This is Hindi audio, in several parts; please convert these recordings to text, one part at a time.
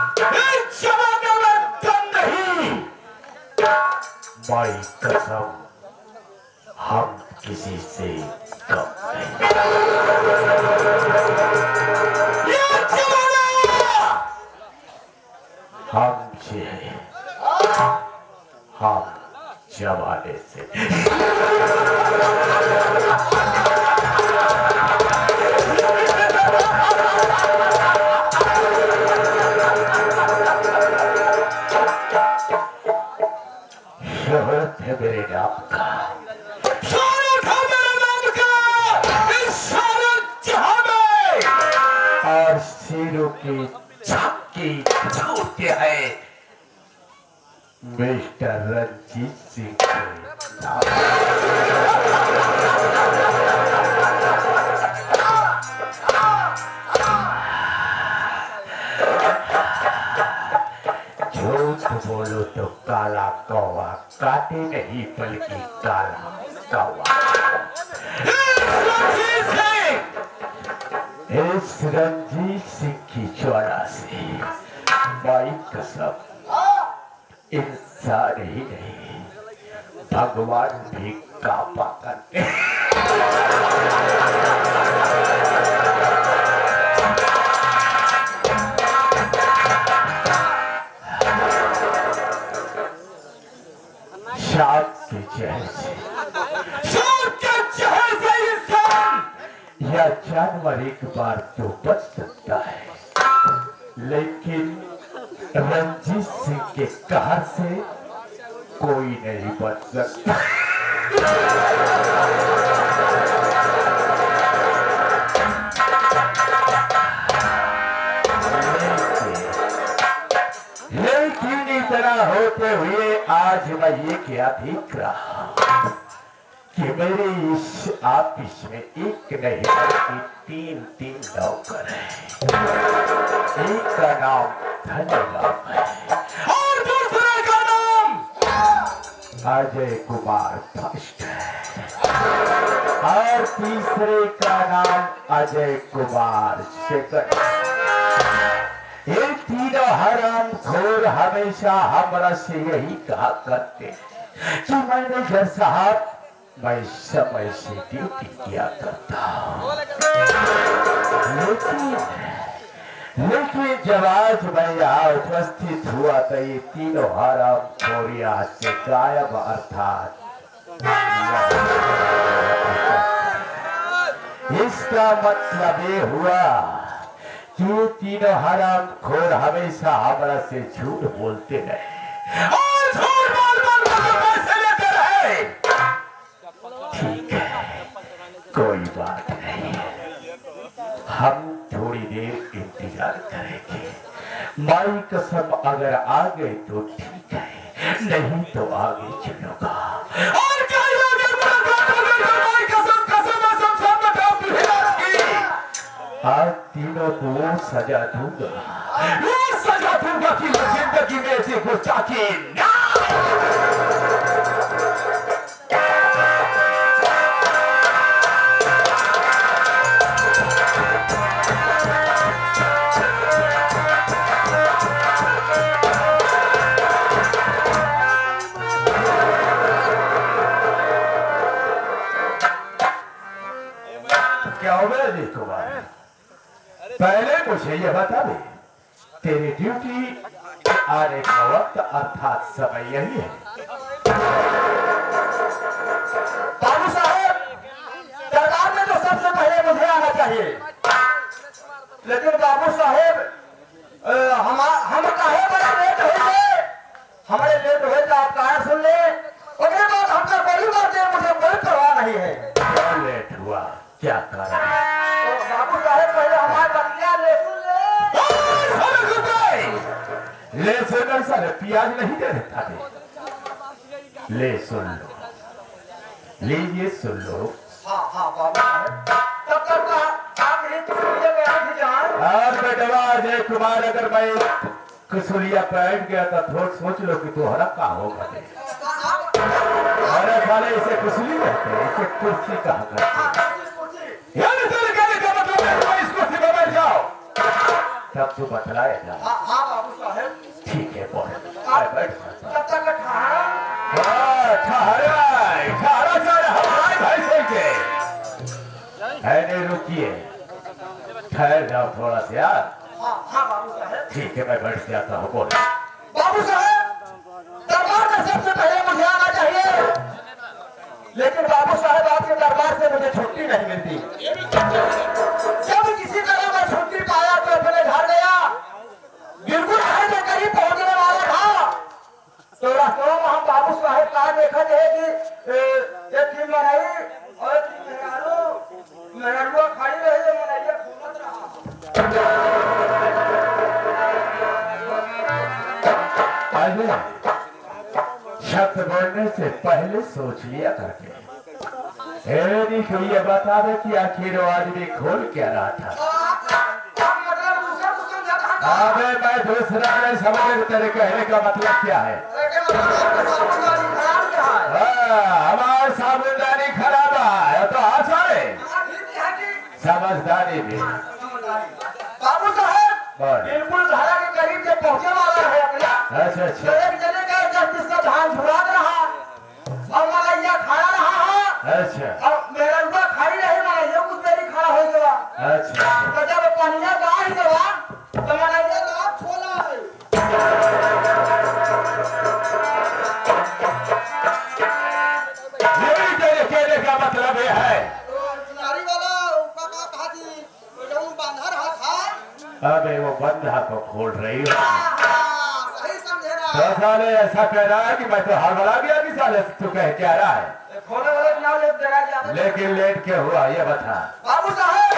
इस जमाने में दम नहीं। माई कसम, हम किसी से कम नहीं। ये जमाना हमसे है, हम जमाने से। शोहरत है मेरे नाम का, शोहरत है मेरे नाम का इस सारे जहां में, और शेरों की झांकी छूटे हैं मिस्टर रंजीत सिंह के नाम। झूठ बोलो तो काला कौवा काटे नहीं बल्कि काला कौवा। इस रंजीत सिंह की ज्वाला से माई कसम इंसान ही नहीं भगवान भी कांपा करते। शाम के जहर से, शाम के जहर से इंसान या जानवर एक बार तो बच सकता है, लेकिन रंजीत सिंह के कहर से कोई नहीं बच सकता। लेकिन इतना होते हुए आज मैं ये क्या देख रहा हूं कि मेरे इस ऑफिस में एक नहीं बल्कि 3 नौकर हैं। एक का नाम धन्यवाद है और दूसरे का नाम अजय कुमार फर्स्ट है और तीसरे का नाम अजय कुमार सेकंड। ये तीनों हराम खोर हमेशा हमरा से यही कहा करते हैं कि मैनेजर साहब मैं समय से ड्यूटी किया करता हूँ, लेकिन जब आज मैं यहाँ उपस्थित हुआ तो ये तीनों हराम खोर यहाँ से गायब, अर्थात इसका मतलब ये हुआ कि तीनों हराम खोर हमेशा हमरा से झूठ बोलते रहे और झूठ बोल पैसे लेते रहे। ठीक है, कोई बात नहीं, हम थोड़ी देर इंतजार करेंगे। माई कसम अगर आ गए तो ठीक है, नहीं तो आगे चलूंगा और आज तीनों को वो सजा दूंगा कि जिंदगी में से गुस्ताखी ना। क्या हो गया जी कुमार? पहले मुझे यह बता दे, तेरी ड्यूटी आने का वक्त अर्थात समय यही है। बाबू साहब, दरबार में तो सबसे पहले मुझे आना चाहिए, लेकिन बाबू साहब हम काहे बड़ा लेट हुए, हमारे लेट हुए तो आप कहा सुन ले, उसके बाद हमसे बड़ी बात है, मुझे कोई परवाह नहीं है। क्या लेट हुआ, क्या कारण? बाबू साहब पहले हमारे बतिया ले सुन ले सुन सर, प्याज नहीं दे देता थे, ले सुन लो, लीजिए सुन लो। हाँ बाबू साहब, तब तक आप ही बेटवा अजय कुमार, अगर मैं कसूलिया बैठ गया तो थोड़ा सोच लो कि तुम्हारा क्या होगा। अरे खाले इसे कुसली कहते हैं, इसे कुर्सी कहा करते हैं। इस कुर्सी पर बैठ जाओ। तब तू बतलाएगा। हाँ बाबू साहब। ठीक है बोल। बैठ तब तक ठहरा। ठहरा सर हमारे भाई से के नहीं रुकिए, ठहर जाओ थोड़ा सा यार। हाँ बाबू साहब। ठीक है मैं बैठ जाता हूँ। बोल बाबू साहब, दरबार में सबसे पहले मुझे आना चाहिए, लेकिन बाबू साहब आपके दरबार से मुझे छुट्टी नहीं मिलती। जब किसी तरह मैं छुट्टी पाया तो अपने घर गया, बिल्कुल घर के करीब पहुंचने वाला था तो रास्तों में हम बाबू साहब का देखा थे कि एक दिन मनाई और मेहरुआ खड़ी रही, मनाइया घूमत रहा। शब्द बोलने से पहले सोच लिया करके। ये बता दे कि आखिर वो आदमी खोल क्या रहा था। अबे मैं दूसरा नहीं समझ, तेरे कहने का मतलब क्या है? हमारी साबुनदानी खराब है तो आसान है, समझदारी भी। बाबू साहब बिल्कुल धारा के करीब से पहुंचे वाला है अपना। अच्छा तो एक जने का जब धान झुला रहा और मलैया खड़ा रहा है। अच्छा और मेरा रुपा खाई रही, मलैया कुछ देरी खड़ा हो गया। अच्छा तो जब पनिया गाड़ गया तो मलैया का खोला है। यही तेरे कहने का मतलब ये है। नारी वाला कहा थी जो बांधा रहा था। अबे वो बंधा को खोल रही हो सही समझे ना। तो साले ऐसा कह रहा है कि मैं तो हड़बड़ा गया कि साले तू कह क्या रहा है? खोले वाले नाम ले जगह गया। लेकिन लेट के हुआ ये बता। बाबू साहब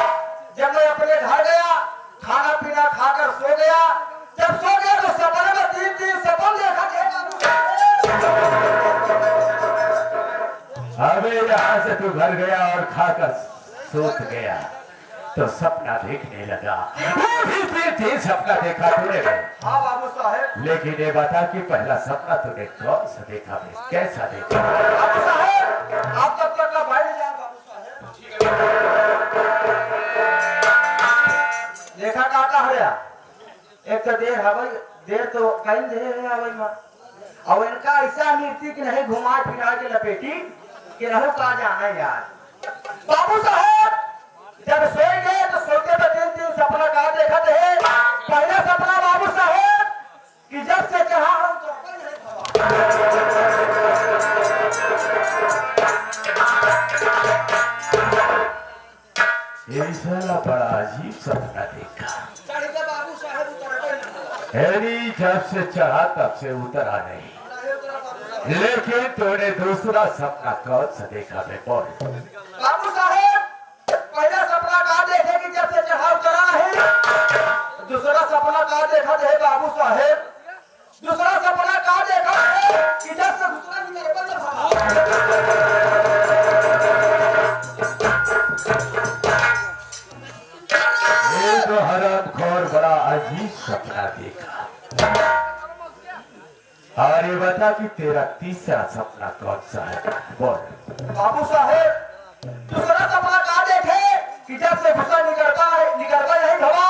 जब मैं अपने घर गया, खाना पीना खाकर सो गया। जब सो गया तो सपने में तीन सपन देखा थे। अबे यहाँ से तू घर गया और खाकर सोच गया तो सपना देखने लगा। फिर सपना देखा तूने। हाँ बाबू साहब। लेकिन ये बता कि पहला सपना तूने कौन सा देखा, कैसा देखा? बाबू साहब आप तब तक का भाई जान। बाबू साहब देखा काका हरिया एक तो देर तो कहीं देर है मां और इनका ऐसा नीति कि नहीं घुमा फिरा के लपेटी कि रहो कहा जाना यार। बाबू साहब जब सोए गए तो सोते में तीन सपना कहा देखा थे। पहला सपना बाबू साहब कि जब से कहा हम तो ये साला बड़ा अजीब सपना देखा। बाबू साहब जब से चढ़ा तब से उतरा नहीं। लेकिन तूने दूसरा सपना कौन सा देखा? बोल। बाबू साहब पहला सपना कहा देखे कि जब से चढ़ा उतरा नहीं। दूसरा सपना कहा देखा थे बाबू साहब। दूसरा सपना कहा देखा है कि जब से दूसरा निकल ये तो हरामखोर बड़ा अजीब सपना देखा। और ये बता कि तेरा तीसरा सपना कौन सा है? बोल। बाबू साहब दूसरा सपना कहा देखे कि जब से गुस्सा निकलता नहीं हवा।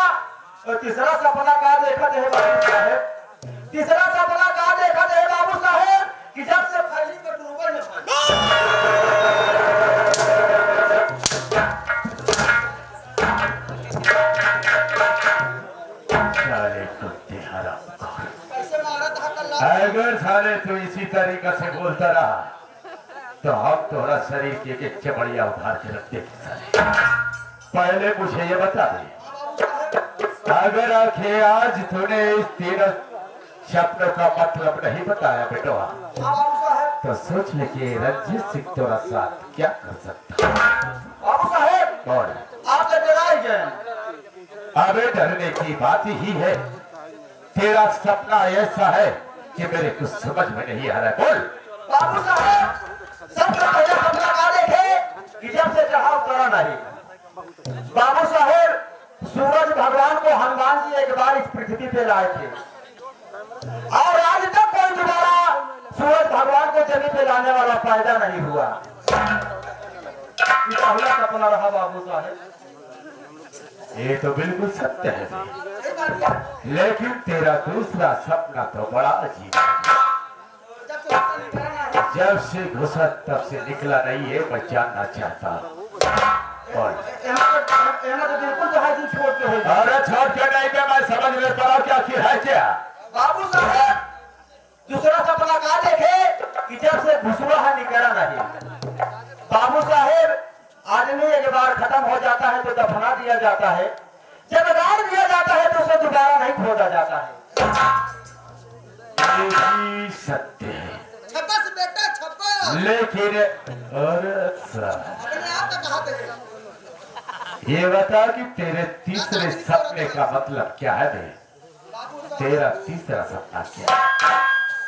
और तीसरा सपना कहा देखा थे बाबू साहब। तीसरा सपना कहा देखा थे बाबू साहब कि जब से फैली पर डूबल अगर साले तू इसी तरीका से बोलता रहा तो हम तोरा शरीर के एक चमड़िया उधार के रखते थे। पहले मुझे ये बता दे, अगर आखिर आज तूने इस तीनों शब्दों का मतलब नहीं बताया बेटवा तो सोच ले कि रंजीत सिंह तोरा साथ क्या कर सकता। बाबू साहब और आप तो डराए गए। अबे डरने की बात ही है। तेरा सपना ऐसा है कि मेरे कुछ समझ में नहीं आ रहा है। बोल। बाबू साहब सबसे पहले सपना कहा देखे कि जब से चढ़ा उतरा नहीं। बाबू साहब सूरज भगवान को हनुमान जी एक बार इस पृथ्वी पे लाए थे और आज तक कोई दोबारा सूरज भगवान को जमीन पे लाने वाला पैदा नहीं हुआ। पहला सपना रहा बाबू साहब। ये तो बिल्कुल सत्य है। बता दिया। लेकिन तेरा दूसरा सपना तो बड़ा अजीब है। जब से उसका निकलना है, जब से घुसा तब से निकला नहीं है। मैं जानना चाहता और एमा तो बिल्कुल जो है दिन छोड़ के हो गया। अरे छोड़ के नहीं के मैं समझ नहीं पा रहा हूँ कि आखिर है क्या। बाबू साहब दूसरा सपना कहा देखे कि जब से घुसुआ है निकला नहीं। बाबू साहेब आदमी एक बार खत्म हो जाता है तो दफना दिया जाता है, जब गाड़ दिया जाता है तो उसे दोबारा नहीं खोदा जाता है। यही सत्य है। छब्बस बेटा छब्बस लेकिन अरे सर, अपने आप का कहा थे। ये बता कि तेरे तीसरे सपने का मतलब क्या है बे? बाबू साहब तेरा तीसरा सपना क्या है?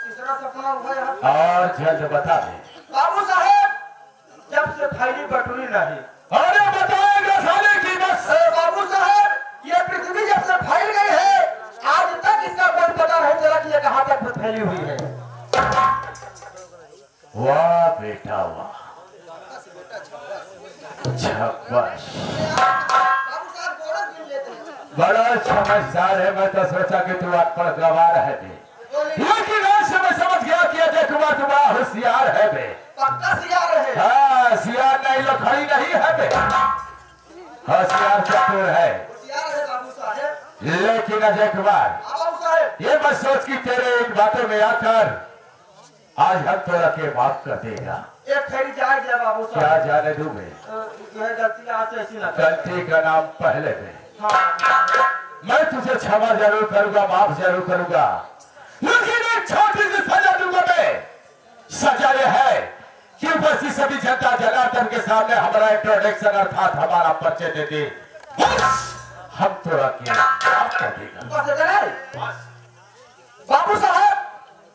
तीसरा सपना हुआ यहाँ। और जल्द बता दे। बाबू साहेब जब से फैली बटुरी नहीं। अरे बताएगा साले की बस। बाबू साहेब ये पृथ्वी जब से फैल गई है आज तक इसका कोई पता नहीं चला कि ये कहाँ तक फैली हुई है। वाह बेटा वाह, शाबाश, बाबू साहब गोड़ा गिन लेते हैं। बड़ा समझदार है। मैं तो सोचा कि तू अनपढ़ गवार है बे, लेकिन आज से मैं समझ गया कि अजय कुमार तू बड़ा होशियार है बे। पक्का सियार है। हाँ, सियार नहीं, लखड़ी नहीं है बे, होशियार चतुर है। सियार है बाबू साहेब। लेकिन अजय कुमार, बाबू साहेब ये मत सोच कि तेरे इन बातों में आकर आज हम तोरा के माफ कर देगा। एक फेरी जाए गया बाबू क्या साहब। जाने दूं मैं, यह गलती आज से ऐसी ना कर। गलती का नाम पहले में। हाँ मैं तुझे क्षमा जरूर करूंगा, माफ जरूर करूंगा, लेकिन एक छोटी सी सजा दूंगा मैं। सजा यह है कि उपस्थित सभी जनता जनार्दन के सामने हमारा इंट्रोडक्शन अर्थात हमारा परिचय दे दे, बस हम तोरा के माफ कर देगा। बस इतना ही। बाबू साहब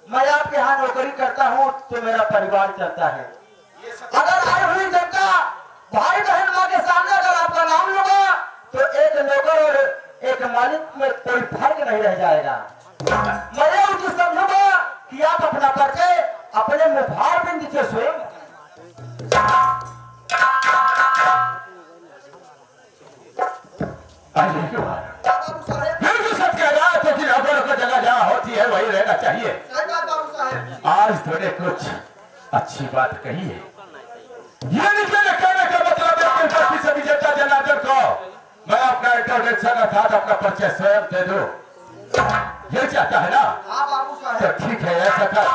मैं आपके यहाँ नौकरी करता हूँ तो मेरा परिवार चलता है। अगर आई हुई जनता भाई बहन माँ के सामने अगर आपका नाम लूंगा तो एक नौकर और एक मालिक में कोई फर्क नहीं रह जाएगा। मैं ये उचित समझूंगा कि आप अपना परिचय अपने मुखार बिंद से स्वयं। अजय कुमार, बाबू साहब फिर भी सच कह रहा है तो कि नौकरों को जगह जहाँ होती है वही रहना चाहिए। सही बात बाबू साहब। आज तूने कुछ अच्छी बात कही है। ये नहीं कहने का मतलब है कि उपस्थित सभी जनता जनार्दन को मैं अपना इंट्रोडक्शन अर्थात अपना परिचय स्वयं दे दूं, ये चाहता है ना? हाँ बाबू तो साहब ठीक है, ऐसा कर,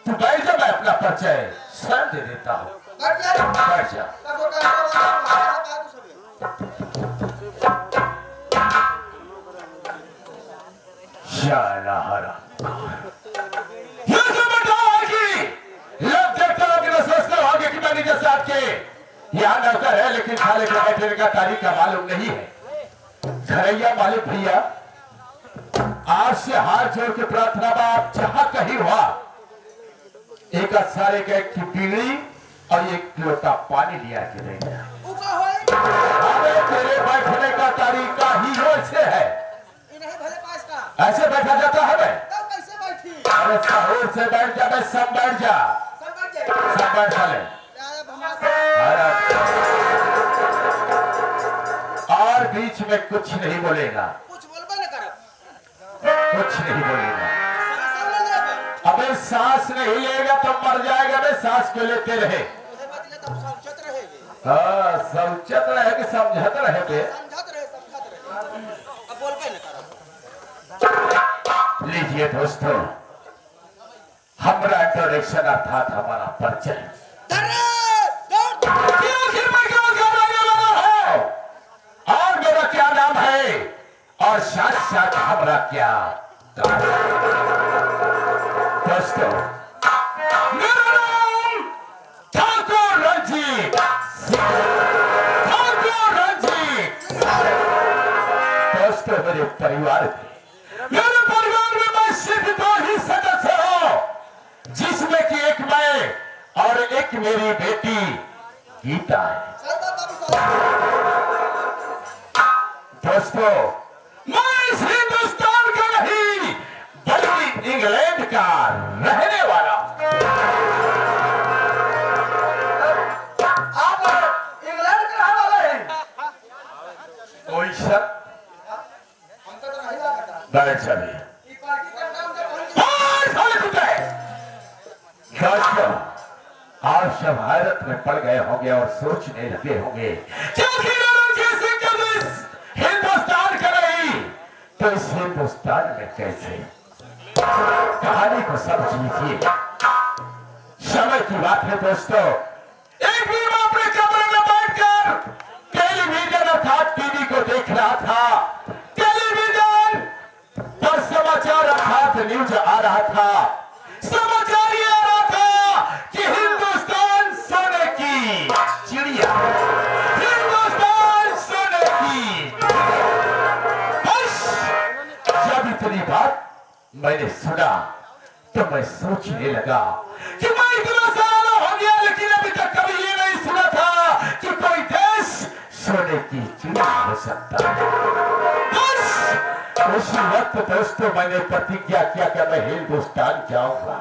तू बैठ जा, मैं अपना परिचय स्वयं दे देता हूँ। बैठ जाइए। बैठ जा। बाबू साहब शाला हरा। ये समझता है कि लोग देखते होंगे तो सोचते होंगे कि मैंने जैसे आपके यहाँ नौकर है, लेकिन खाने के बैठने का तारीख मालूम नहीं है। घरैया मालिक भैया, आपसे हाथ जोड़ के प्रार्थना बा, आप जहां कहीं हुआ एक सारे का एक की बीड़ी और एक लोटा पानी लिया के देना। अबे तेरे बैठने का तरीका ही वैसे है, ऐसे बैठा जाता है बे? अरे सहूर से बैठ जा बे, सब बैठ जा, सब बैठ जा ले। अरे और बीच में कुछ नहीं बोलेगा, कुछ नहीं बोलेगा। अबे सांस नहीं लेगा तो मर जाएगा बे, सांस को लेते रहे। हाँ, समझत रहे कि समझत रहे बे। लीजिए दोस्तों, हमारा इंट्रोडक्शन अर्थात हमारा परिचय। और मेरा क्या नाम है और साथ साथ हमारा क्या दोस्तों, मेरा नाम ठाकुर रंजीत, ठाकुर रंजीत। दोस्तों मेरे परिवार में मैं सिर्फ दो ही सदस्य हूं, जिसमें कि एक मैं और एक मेरी बेटी गीता है। दोस्तों मैं इस हिंदुस्तान का नहीं बल्कि इंग्लैंड का रहने वाला। आप इंग्लैंड के रहने वाले हैं? कोई शक? हमको तो नहीं लगा। बैठ सभी। ये पार्टी का नाम तो साले कुत्ते! आप सब हैरत में पड़ गए होंगे और सोचने लगे होंगे हिंदुस्तान का नहीं तो इस हिंदुस्तान में कैसे। कहानी को समझिए, समय की बात है दोस्तों। एक दिन मैं अपने कमरे में बैठकर टेलीविजन अर्थात टीवी को देख रहा था। टेलीविजन पर समाचार अर्थात न्यूज आ रहा था। समाचार ये आ रहा था कि हिंदुस्तान सोने की चिड़िया, हिंदुस्तान सोने की। बस जब इतनी बात मैंने सुना तो मैं सोचने लगा कि मैं इतना सारा हो गया लेकिन अभी तक कभी ये नहीं सुना था कि कोई देश सोने की चिड़िया हो सकता है। बस उसी वक्त दोस्तों मैंने प्रतिज्ञा किया कि मैं हिंदुस्तान जाऊंगा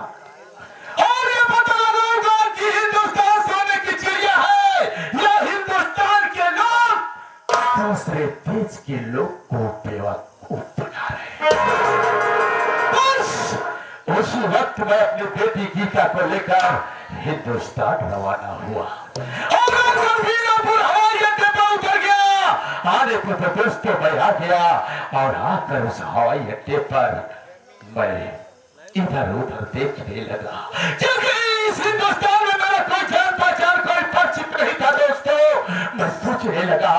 और ये पता लगाऊंगा कि हिंदुस्तान सोने की चिड़िया है या हिंदुस्तान के लोग दूसरे देश के लोग को बेवकूफ बना रहे हैं। उसी वक्त मैं अपनी बेटी गीता को लेकर हिंदुस्तान रवाना हुआ और हवाई अड्डे पर उतर गया। आने को तो दोस्तों मैं आ गया और आकर उस हवाई अड्डे पर मैं इधर उधर देखने लगा क्योंकि इस हिंदुस्तान में मेरा कोई जान पहचान कोई परिचित नहीं था दोस्तों। मैं सोचने लगा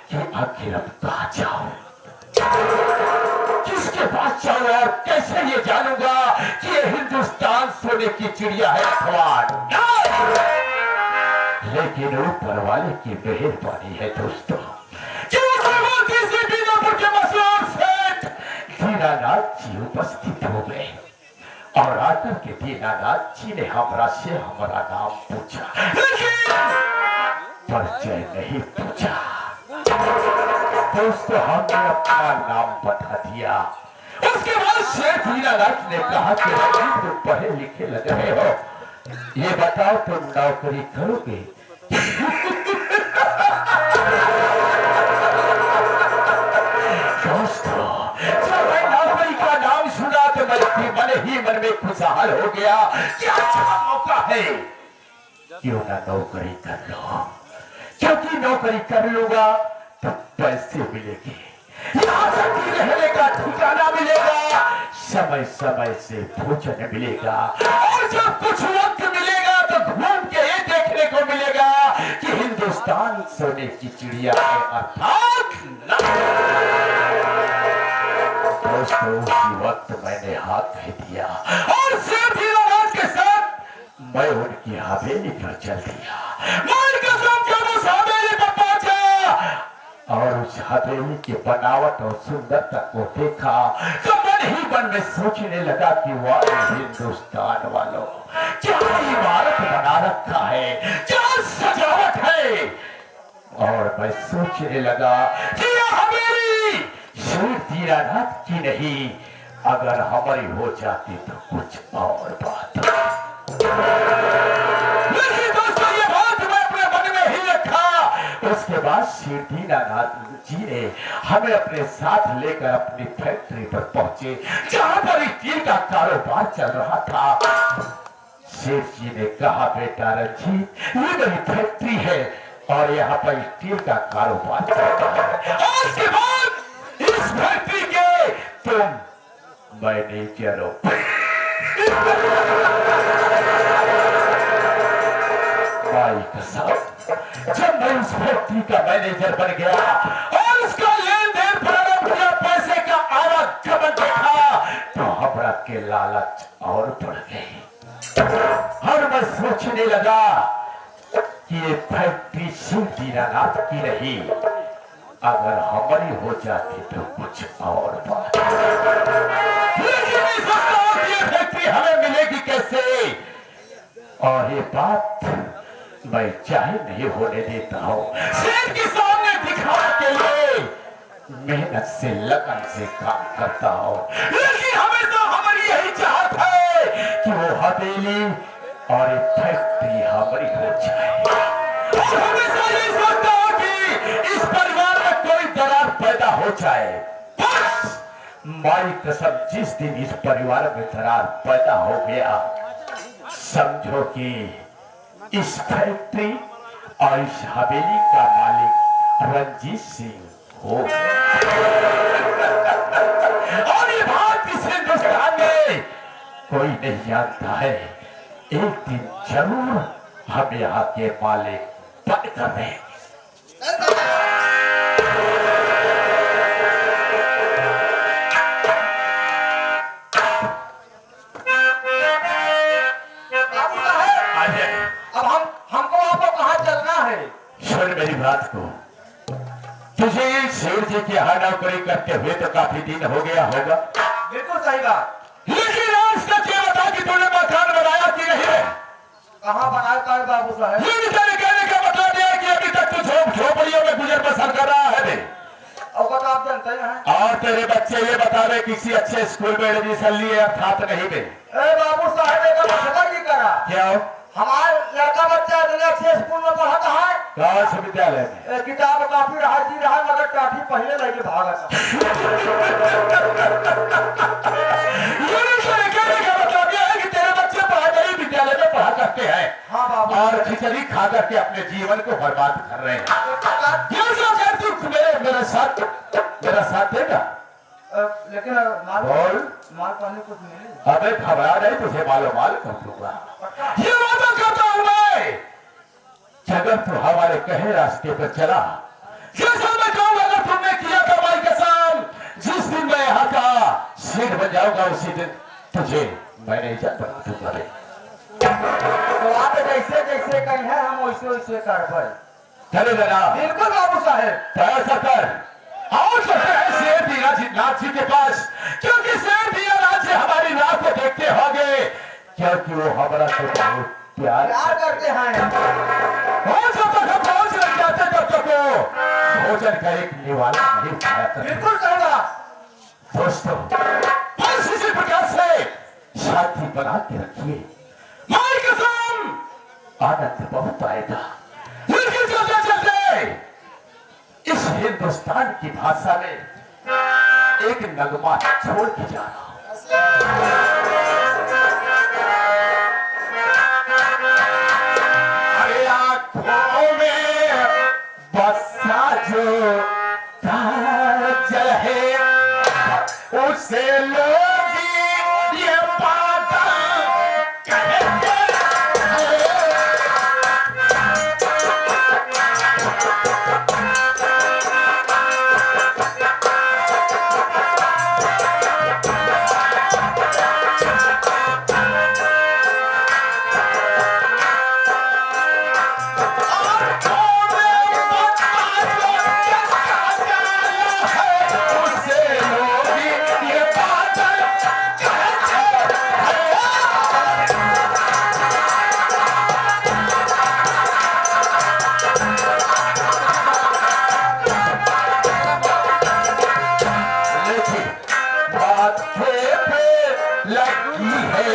कि आखिर अब कहाँ जाऊं, किसके पास जाऊं और कैसे ये जानूंगा कि ये हिंदुस्तान सोने की चिड़िया है अथवा लेकिन ऊपर वाले की मेहरबानी है दोस्तों कि के मशहूर सेठ दीनानाथ जी उपस्थित हो गए और आकर के दीनानाथ जी ने हमरा से हमारा नाम पूछा लेकिन परिचय नहीं पूछा। दोस्तों हमने अपना नाम बता दिया। उसके बाद शेख दीनानाथ ने कहा कि तुम पढ़े लिखे लग रहे हो, ये बताओ तुम नौकरी करोगे? दोस्तों जब मैं नौकरी का नाम सुना तो मन में खुशहाल हो गया कि अच्छा मौका है, क्यों ना नौकरी कर लो, क्योंकि नौकरी कर लूंगा तो पैसे मिलेंगे, यहाँ तक कि रहने का ठिकाना मिलेगा, समय समय से भोजन मिलेगा और जब कुछ वक्त मिलेगा तो घूम के ये देखने को मिलेगा कि हिंदुस्तान सोने की चिड़िया है अर्थात दोस्तों उसी वक्त मैंने हाथ दे दिया और सिर्फ दीनानाथ के साथ मैं उनकी हवेली पर चल दिया। और उस हवेली की बनावट और सुंदरता को देखा तो मन ही मन में सोचने लगा कि वाह हिंदुस्तान वालों क्या इमारत बना रखा है, क्या सजावट है। और मैं सोचने लगा कि यह हवेली सिर्फ दीनानाथ की नहीं, अगर हमारी हो जाती तो कुछ और बात। लेकिन दोस्तों ये बात मैं अपने मन में ही रखा। उसके बाद श्री दीनानाथ जी ने हमें अपने साथ लेकर अपनी फैक्ट्री पर पहुंचे जहां पर स्टील का कारोबार चल रहा था। शेख जी ने कहा बेटा रंजीत ये मेरी फैक्ट्री है और यहाँ पर स्टील का कारोबार चलता है, उसके बाद इस फैक्ट्री के तुम मैनेजर हो। भाई कसम जब मैं उस फैक्ट्री का मैनेजर बन गया और उसका लेन देन प्रारंभ किया, पैसे का आवागमन देखा तो हमरा के लालच और बढ़ गई और मैं सोचने लगा कि ये फैक्ट्री सिर्फ दीनानाथ की नहीं, अगर हमारी हो जाती तो कुछ और बात। लेकिन इस वक्त ये फैक्ट्री हमें मिलेगी कैसे, और ये बात मैं चाहे नहीं होने देता हूँ। सेठ के सामने दिखाने के लिए मेहनत से लगन से काम करता हूँ, लेकिन हमेशा हमारी यही चाहत है कि वो हवेली और ये फैक्ट्री हमारी हो जाए। और हमेशा यही सोचता हूँ कि इस परिवार में कोई दरार पैदा हो जाए, बस माई कसम जिस दिन इस परिवार में दरार पैदा हो गया, समझो कि इस फैक्ट्री और इस हवेली का मालिक रंजीत सिंह हो। और ये बात इस हिंदुस्तान में कोई नहीं जानता है। एक दिन जरूर हम यहाँ के मालिक बनकर रहेंगे। सुन मेरी बात को, तुझे शेर जी की यहाँ नौकरी करते हुए तो काफी दिन हो गया होगा। बिल्कुल सही बात। लेकिन आज तक ये बता कि तूने मकान बनाया कि नहीं है? कहाँ बनाया बाबू साहब? कहने का मतलब यह है कि अभी तक तू झोपड़ियों में गुजर बसर कर रहा है। और आप जानते हैं। और तेरे बच्चे ये बता रहे किसी अच्छे स्कूल में एडमिशन लिए अर्थात नहीं में। बाबू साहब ने कहा नहीं करा। क्या हमारे लड़का बच्चा अच्छे स्कूल में पढ़ा कहाँ है? कौन से विद्यालय में? किताब काफी रहा जी रहा मगर काफी पहले लेके भागा था। तेरे बच्चे पढ़ाई विद्यालय में पढ़ा करते हैं। हाँ बाबू। और खिचड़ी खा करके अपने जीवन को बर्बाद कर रहे हैं। तू मेरा साथ देगा? लेकिन माल पानी कुछ मिले। अबे घबरा नहीं, तुझे माल कर दूंगा। ये वादा करता हूं मैं कि अगर तू हमारे कहे रास्ते पर चला, जैसा मैं कहूंगा अगर तुमने किया तो भाई कसम, जिस दिन मैं यहाँ का सेठ बन जाऊंगा उसी दिन तुझे मैनेजर बना दूंगा। तो आप जैसे जैसे कहीं है हम वैसे वैसे कर भाई। चले जरा। बिल्कुल बाबू साहेब। ऐसा कर और शेर दीनानाथ जी के पास, क्योंकि शेर दीनानाथ जी हमारी राह को देखते होंगे, क्योंकि वो हमारा तो बहुत प्यार करते हैं। पहुंच लग जाते तब तक वो भोजन का एक निवाला नहीं खाया करते। बिल्कुल सही बात। दोस्तों बस इसी प्रकार से शांति बना के रखिए, माई कसम आनंद बहुत आएगा। लेकिन चलते चलते इस हिंदुस्तान की भाषा में एक नगमा छोड़ के जा रहा हूं। अरे आंखों में बसा जो काजल है, उसे लोग ये पागल कहते हैं। लगी है